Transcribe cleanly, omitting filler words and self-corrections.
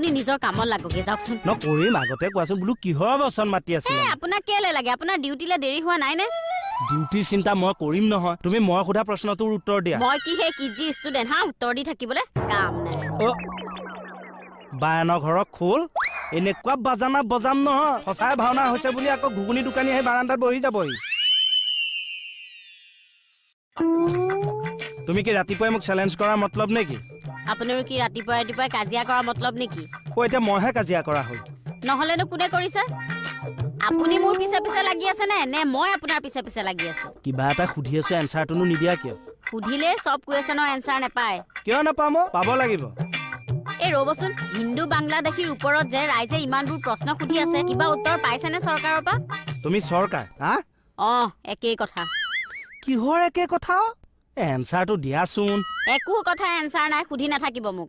আপুনি নিজৰ কামত লাগগে যাওকচোন নকৰিম আগতে কোৱাচোন বোলো কিহৰ বচন মাতি আছে আপোনাক কেলে লাগে আপোনাৰ ডিউটিলে দেৰি হোৱা নাই নে ডিউটিৰ চিন্তা মই কৰিম নহয় তুমি মই সোধা প্ৰশ্নটোৰ উত্তৰ দিয়া মই কি হে কিজি ষ্টুডেন্ট হা উত্তৰ দি থাকিবলে কাম নাই বায়নৰ ঘৰৰ খোল এনেকুৱা বাজানা বজাম নহয় সঁচাই ভাওনা হৈছে বুলি আকৌ ঘুগুনি দোকানী আহি বাৰান্দাত বহি যাবহি তুমি কি ৰাতিপুৱাই মোক চেলেঞ্জ কৰাৰ মতলব নেকি আপোনাৰো কি ৰাতিপুৱাই কাজিয়া কৰাৰ মতলব নেকি এতিয়া মইহে কাজিয়া কৰা হ'ল নহলেনো কোনে কৰিছে আপুনি মোৰ পিছে পিছে লাগি আছে নে মই আপোনাৰ পিছে পিছে লাগি আছো কিবা এটা সুধি আছো এনসাৰটোনো নিদিয়া কিয় সুধিলে সব কুৱেশ্যনৰ এনসাৰ নাপায় কিয় নাপাম পাব লাগিব এই ৰবচোন হিন্দু বাংলাদেশীৰ ওপৰত যে ৰাইজে ইমানবোৰ প্ৰশ্ন সুধি আছে কিবা উত্তৰ পাইছেনে চৰকাৰৰ পৰা তুমি চৰকাৰ হা একেই কথা কিহৰ একে কথা এনসাৰটো দিয়াচোন একো কথা এনসাৰ নাই সুধি নাথাকিব মোক